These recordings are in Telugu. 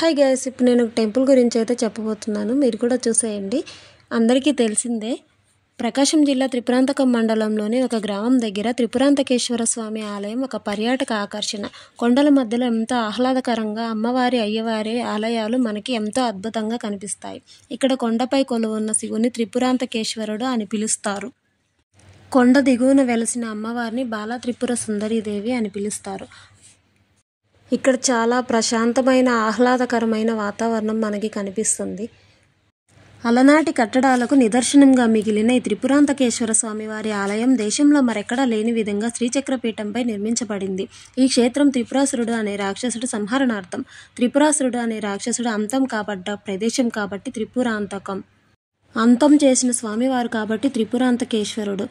హాయ్ గైస్, ఇప్పుడు నేను టెంపుల్ గురించి అయితే చెప్పబోతున్నాను. మీరు కూడా చూసేయండి. అందరికీ తెలిసిందే, ప్రకాశం జిల్లా త్రిపురాంతకం మండలంలోని ఒక గ్రామం దగ్గర త్రిపురాంతకేశ్వర స్వామి ఆలయం ఒక పర్యాటక ఆకర్షణ. కొండల మధ్యలో ఎంతో ఆహ్లాదకరంగా అమ్మవారి అయ్యవారి ఆలయాలు మనకి ఎంతో అద్భుతంగా కనిపిస్తాయి. ఇక్కడ కొండపై కొలువున్న శివుని త్రిపురాంతకేశ్వరుడు అని పిలుస్తారు. కొండ దిగువన వెలసిన అమ్మవారిని బాలా త్రిపుర సుందరీదేవి అని పిలుస్తారు. ఇక్కడ చాలా ప్రశాంతమైన ఆహ్లాదకరమైన వాతావరణం మనకి కనిపిస్తుంది. అలనాటి కట్టడాలకు నిదర్శనంగా మిగిలిన ఈ త్రిపురాంతకేశ్వర స్వామివారి ఆలయం దేశంలో మరెక్కడా లేని విధంగా శ్రీచక్రపీఠంపై నిర్మించబడింది. ఈ క్షేత్రం త్రిపురాసురుడు అనే రాక్షసుడు సంహరణార్థం. త్రిపురాసురుడు అనే రాక్షసుడు అంతం కాబడ్డ ప్రదేశం కాబట్టి త్రిపురాంతకం. అంతం చేసిన స్వామివారు కాబట్టి త్రిపురాంతకేశ్వరుడు.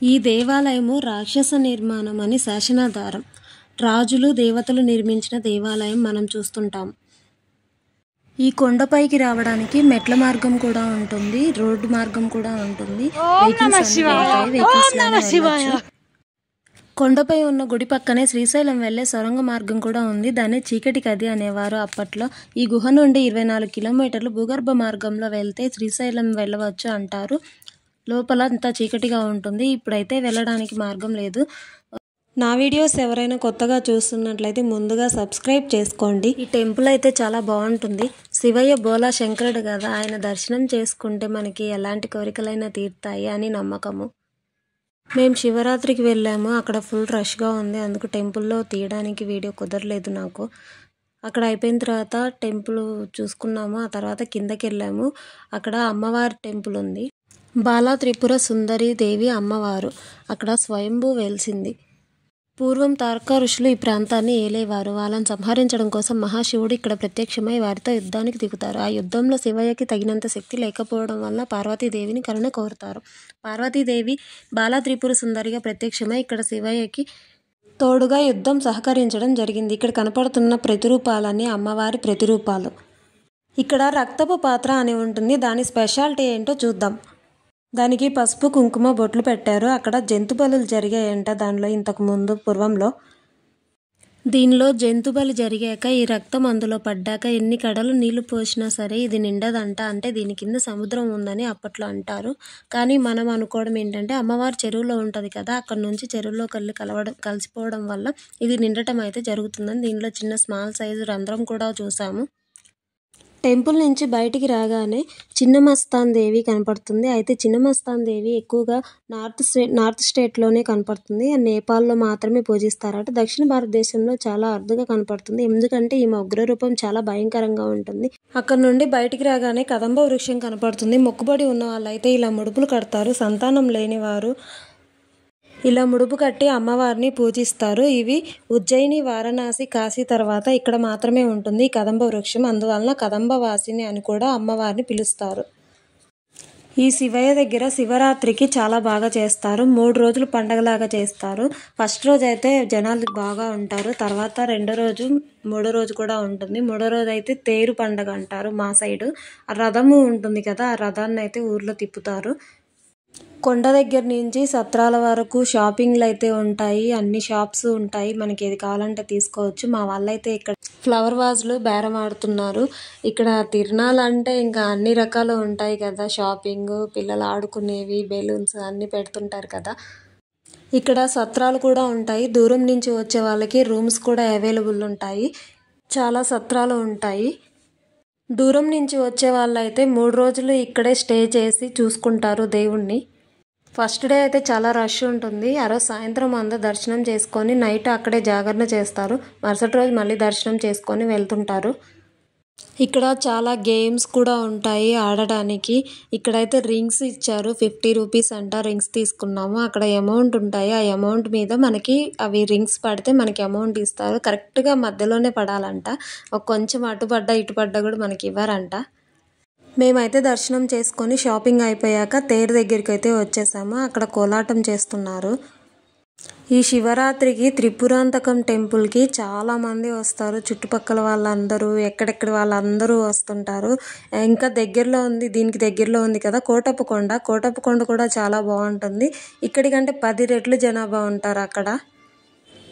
ఈ దేవాలయము రాక్షస నిర్మాణం అని శాసనాధారం. రాజులు దేవతలు నిర్మించిన దేవాలయం మనం చూస్తుంటాం. ఈ కొండపైకి రావడానికి మెట్ల మార్గం కూడా ఉంటుంది, రోడ్డు మార్గం కూడా ఉంటుంది. కొండపై ఉన్న గుడి పక్కనే శ్రీశైలం వెళ్లే సొరంగ మార్గం కూడా ఉంది. దాన్ని చీకటి గది అనేవారు అప్పట్లో. ఈ గుహ నుండి 24 కిలోమీటర్లు భూగర్భ మార్గంలో వెళ్తే శ్రీశైలం వెళ్ళవచ్చు అంటారు. లోపల అంతా చీకటిగా ఉంటుంది. ఇప్పుడైతే వెళ్ళడానికి మార్గం లేదు. నా వీడియోస్ ఎవరైనా కొత్తగా చూస్తున్నట్లయితే ముందుగా సబ్స్క్రైబ్ చేసుకోండి. ఈ టెంపుల్ అయితే చాలా బాగుంటుంది. శివయ్య బోలా శంకరుడు కదా, ఆయన దర్శనం చేసుకుంటే మనకి ఎలాంటి కోరికలైనా తీరుతాయి అని నమ్మకము. మేము శివరాత్రికి వెళ్ళాము. అక్కడ ఫుల్ రష్గా ఉంది, అందుకు టెంపుల్లో తీయడానికి వీడియో కుదరలేదు నాకు. అక్కడ అయిపోయిన తర్వాత టెంపుల్ చూసుకున్నాము. ఆ తర్వాత కిందకి వెళ్ళాము. అక్కడ అమ్మవారి టెంపుల్ ఉంది. బాలా త్రిపుర సుందరి దేవి అమ్మవారు అక్కడ స్వయంభూ వెలిసింది. పూర్వం తారక ఋషులు ఈ ప్రాంతాన్ని ఏలేవారు. వాళ్ళని సంహరించడం కోసం మహాశివుడు ఇక్కడ ప్రత్యక్షమై వారితో యుద్ధానికి దిగుతారు. ఆ యుద్ధంలో శివయ్యకి తగినంత శక్తి లేకపోవడం వల్ల పార్వతీదేవిని కరుణ కోరుతారు. పార్వతీదేవి బాలా త్రిపుర సుందరిగా ప్రత్యక్షమై ఇక్కడ శివయ్యకి తోడుగా యుద్ధం సహకరించడం జరిగింది. ఇక్కడ కనపడుతున్న ప్రతిరూపాలన్నీ అమ్మవారి ప్రతిరూపాలు. ఇక్కడ రక్తపు పాత్ర అని ఉంటుంది. దాని స్పెషాలిటీ ఏంటో చూద్దాం. దానికి పసుపు కుంకుమ బొట్లు పెట్టారు. అక్కడ జంతు బలులు జరిగాయంట దానిలో ఇంతకు ముందు పూర్వంలో. దీనిలో జంతు బలి జరిగాక ఈ రక్తం అందులో పడ్డాక ఎన్ని కడలు నీళ్లు పోసినా సరే ఇది నిండదంట. అంటే దీని కింద సముద్రం ఉందని అప్పట్లో అంటారు. కానీ మనం అనుకోవడం ఏంటంటే అమ్మవారి చెరువులో ఉంటుంది కదా, అక్కడ నుంచి చెరువులో కలిసిపోవడం వల్ల ఇది నిండటం అయితే జరుగుతుందని. దీనిలో చిన్న స్మాల్ సైజు రంధ్రం కూడా చూసాము. టెంపుల్ నుంచి బయటికి రాగానే చిన్నమస్తాన్ దేవి కనపడుతుంది. అయితే చిన్నమస్తాన్ దేవి ఎక్కువగా నార్త్ స్టేట్లోనే కనపడుతుంది. నేపాల్లో మాత్రమే పూజిస్తారట. దక్షిణ భారతదేశంలో చాలా అరుదుగా కనపడుతుంది. ఎందుకంటే ఈమె ఉగ్రరూపం చాలా భయంకరంగా ఉంటుంది. అక్కడ నుండి బయటికి రాగానే కదంబ వృక్షం కనపడుతుంది. మొక్కుబడి ఉన్న వాళ్ళైతే ఇలా ముడుపులు కడతారు. సంతానం లేని వారు ఇలా ముడుపు కట్టి అమ్మవారిని పూజిస్తారు. ఇవి ఉజ్జయిని, వారణాసి, కాశీ తర్వాత ఇక్కడ మాత్రమే ఉంటుంది ఈ కదంబ వృక్షం. అందువలన కదంబవాసిని అని కూడా అమ్మవారిని పిలుస్తారు. ఈ శివయ్య దగ్గర శివరాత్రికి చాలా బాగా చేస్తారు. 3 రోజులు పండగలాగా చేస్తారు. ఫస్ట్ రోజు అయితే జనాలు బాగా ఉంటారు. తర్వాత 2వ రోజు 3వ రోజు కూడా ఉంటుంది. 3వ రోజు అయితే తేరు పండగ అంటారు మా సైడు. రథము ఉంటుంది కదా, ఆ రథాన్ని అయితే ఊర్లో తిప్పుతారు. కొండ దగ్గర నుంచి సత్రాల వరకు షాపింగ్లు అయితే ఉంటాయి. అన్ని షాప్స్ ఉంటాయి. మనకి ఏది కావాలంటే తీసుకోవచ్చు. మా వాళ్ళైతే ఇక్కడ ఫ్లవర్ వాజ్లు బేరం ఆడుతున్నారు. ఇక్కడ తిరణాలు అంటే ఇంకా అన్ని రకాలు ఉంటాయి కదా, షాపింగ్, పిల్లలు ఆడుకునేవి, బెలూన్స్ అన్నీ పెడుతుంటారు కదా. ఇక్కడ సత్రాలు కూడా ఉంటాయి. దూరం నుంచి వచ్చే వాళ్ళకి రూమ్స్ కూడా అవైలబుల్ ఉంటాయి. చాలా సత్రాలు ఉంటాయి. దూరం నుంచి వచ్చే వాళ్ళైతే 3 రోజులు ఇక్కడే స్టే చేసి చూసుకుంటారు దేవుణ్ణి. ఫస్ట్ డే అయితే చాలా రష్ ఉంటుంది. ఆ రోజు సాయంత్రం అందరూ దర్శనం చేసుకొని నైట్ అక్కడే జాగరణ చేస్తారు. మరుసటి రోజు మళ్ళీ దర్శనం చేసుకొని వెళ్తుంటారు. ఇక్కడ చాలా గేమ్స్ కూడా ఉంటాయి ఆడడానికి. ఇక్కడైతే రింగ్స్ ఇచ్చారు. 50 రూపీస్ అంట. రింగ్స్ తీసుకున్నాము. అక్కడ అమౌంట్ ఉంటాయి. ఆ అమౌంట్ మీద మనకి అవి రింగ్స్ పడితే మనకి అమౌంట్ ఇస్తారు. కరెక్ట్గా మధ్యలోనే పడాలంట. కొంచెం అటు పడ్డా ఇటు పడ్డా కూడా మనకి ఇవ్వరంట. మేమైతే దర్శనం చేసుకొని షాపింగ్ అయిపోయాక తేరు దగ్గరికి అయితే వచ్చేసాము. అక్కడ కోలాటం చేస్తున్నారు. ఈ శివరాత్రికి త్రిపురాంతకం టెంపుల్కి చాలామంది వస్తారు. చుట్టుపక్కల వాళ్ళందరూ, ఎక్కడెక్కడ వాళ్ళందరూ వస్తుంటారు. ఇంకా దగ్గరలో ఉంది, దీనికి దగ్గరలో ఉంది కదా కోటప్పకొండ. కోటప్పకొండ కూడా చాలా బాగుంటుంది. ఇక్కడికంటే 10 రెట్లు జనాభా ఉంటారు అక్కడ.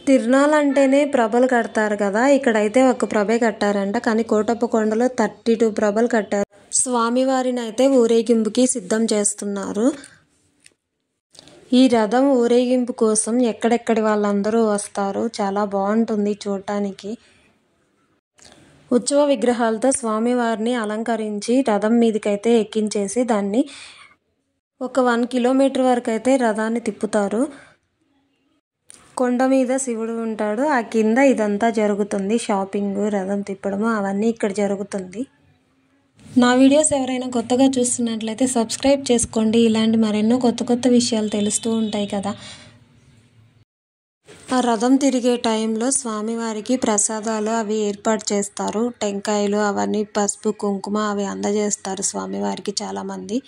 తిరునాళ్ళంటేనే ప్రభలు కడతారు కదా, ఇక్కడైతే ఒక ప్రభే కట్టారంట. కానీ కోటప్ప కొండలో 32 ప్రభలు కట్టారు. స్వామివారిని అయితే ఊరేగింపుకి సిద్ధం చేస్తున్నారు. ఈ రథం ఊరేగింపు కోసం ఎక్కడెక్కడి వాళ్ళందరూ వస్తారు. చాలా బాగుంటుంది చూడటానికి. ఉత్సవ విగ్రహాలతో స్వామివారిని అలంకరించి రథం మీదకైతే ఎక్కించేసి దాన్ని ఒక 1 కిలోమీటర్ వరకు అయితే రథాన్ని తిప్పుతారు. కొండ మీద శివుడు ఉంటాడు, ఆ కింద ఇదంతా జరుగుతుంది. షాపింగ్, రథం తిప్పడము అవన్నీ ఇక్కడ జరుగుతుంది. నా వీడియోస్ ఎవరైనా కొత్తగా చూస్తున్నట్లయితే సబ్స్క్రైబ్ చేసుకోండి. ఇలాంటి మరెన్నో కొత్త కొత్త విషయాలు తెలుస్తూ ఉంటాయి కదా. ఆ రథం తిరిగే టైంలో స్వామివారికి ప్రసాదాలు అవి ఏర్పాటు చేస్తారు. టెంకాయలు అవన్నీ, పసుపు కుంకుమ అవి అందజేస్తారు స్వామివారికి. చాలామంది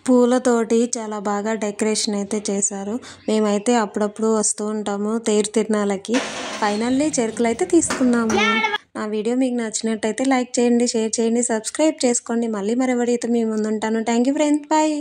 పూలతోటి చాలా బాగా డెకరేషన్ అయితే చేశారు. మేమైతే అప్పుడప్పుడు వస్తూ ఉంటాము తిరునాళ్ళకి. ఫైనల్లీ చెరుకులు అయితే తీసుకున్నాము. నా వీడియో మీకు నచ్చినట్టయితే లైక్ చేయండి, షేర్ చేయండి, సబ్స్క్రైబ్ చేసుకోండి. మళ్ళీ మరొక వీడియోతో మీ ముందుంటాను. Thank you friends, bye.